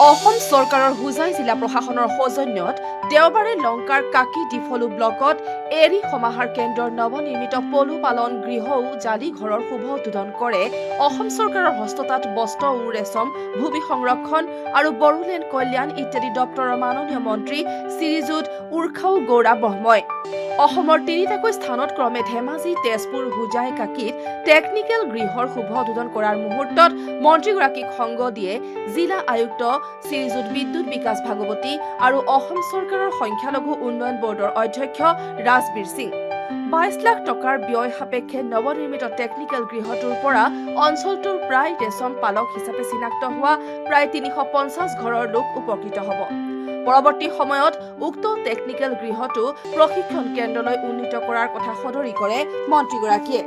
অসম চৰকাৰৰ হোজাই জিলা প্ৰশাসনৰ সৌজন্যত দেওবাৰে লংকাৰ কাকি ডিফলু ব্লকত এৰী সমাহাৰ কেন্দ্ৰৰ নৱনিৰ্মিত পলু পালন গৃহও জালি ঘৰৰ শুভ উদ্বোধন কৰে অসম চৰকাৰৰ হস্ততাঁত বস্ত্ৰ ও ৰেচম ভূমি সংৰক্ষণ আৰু বড়োলেণ্ড কল্যাণ ইত্যাদি দপ্তৰৰ মাননীয় মন্ত্ৰী শ্ৰীযুত উৰ্খাও গৌৰা ব্ৰহ্মই অসমৰ তিনিটাকৈ স্থানত ক্ৰমে ধেমাজি তেজপুৰ হোজাই কাকিত টেকনিকেল গৃহৰ শুভ উদ্বোধন কৰাৰ মুহূৰ্তত মন্ত্ৰীগৰাকীক সংগ দিয়ে জিলা আয়ুক্ত শ্ৰীযুত বিদ্যুৎ বিকাশ ভাগৱতী আৰু অসম চৰকাৰৰ সংখ্যালঘু উন্নয়ন বৰ্ডৰ অধ্যক্ষ ৰাজবীৰ সিং 22 লাখ টকাৰ ব্যয় সাপেক্ষে নৱনিৰ্মিত টেকনিকেল গৃহটোৰ পৰা অঞ্চলটোৰ প্ৰায় ৰেচম পালক হিচাপে চিনাক্ত হোৱা প্ৰায় 350 ঘৰৰ লোক উপকৃত হ'ব। পৰৱৰ্তী সময়ত উক্ত টেকনিকেল গৃহটো প্ৰশিক্ষণ কেন্দ্ৰলৈ উন্নীত কৰাৰ কথা সদৰি কৰে মন্ত্ৰীগৰাকীয়ে।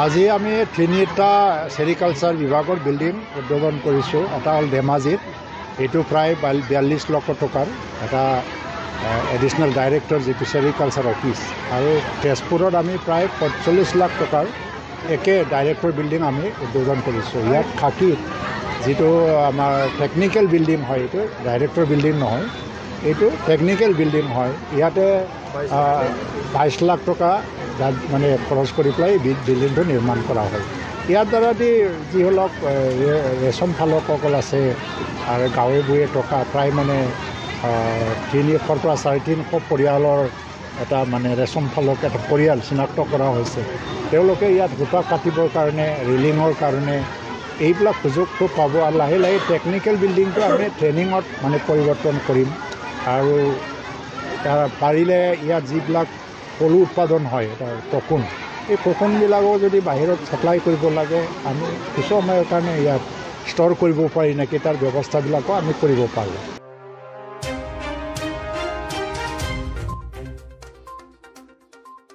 আজি আমি তিনিটা চেৰিকালচাৰ বিভাগৰ বিল্ডিং উদ্বোধন কৰিছোঁ। এটা হ'ল ধেমাজিত, এইটো প্ৰায় 42 লাখ টকাৰ এটা এডিশ্যনেল ডাইৰেক্টৰ যিটো চেৰিকালচাৰ অফিচ, আৰু তেজপুৰত আমি প্ৰায় 45 লাখ টকাৰ একে ডাইৰেক্টৰ বিল্ডিং আমি উদ্বোধন কৰিছোঁ। ইয়াত কাকিত যিটো আমাৰ টেকনিকেল বিল্ডিং হয়, এইটো ডাইৰেক্টৰ বিল্ডিং নহয়, এইটো টেকনিকেল বিল্ডিং হয়। ইয়াতে 22 লাখ টকা মানে খৰচ কৰি পেলাই বিল্ডিংটো নিৰ্মাণ কৰা হয়। ইয়াৰ দ্বাৰা যিসকলক ৰেচম পালকসকল আছে আৰু গাঁৱে ভূঞে থকা প্ৰায় মানে 300 পৰা 350 পৰিয়ালৰ এটা মানে ৰেচম পালক এটা পৰিয়াল চিনাক্ত কৰা হৈছে। তেওঁলোকে ইয়াত সূতা কাটিবৰ কাৰণে, ৰিলিঙৰ কাৰণে এইবিলাক সুযোগটো পাব। আৰু লাহে লাহে টেকনিকেল বিল্ডিংটো আমি ট্ৰেইনিঙত মানে পৰিৱৰ্তন কৰিম, আৰু পাৰিলে ইয়াত যিবিলাক পলু উৎপাদন হয়, ককুন, এই ককুনবিলাকো যদি বাহিৰত ছাপ্লাই কৰিব লাগে, আমি কিছু সময়ৰ কাৰণে ইয়াত ষ্ট'ৰ কৰিব পাৰি নেকি, তাৰ ব্যৱস্থাবিলাকো আমি কৰিব পাৰোঁ।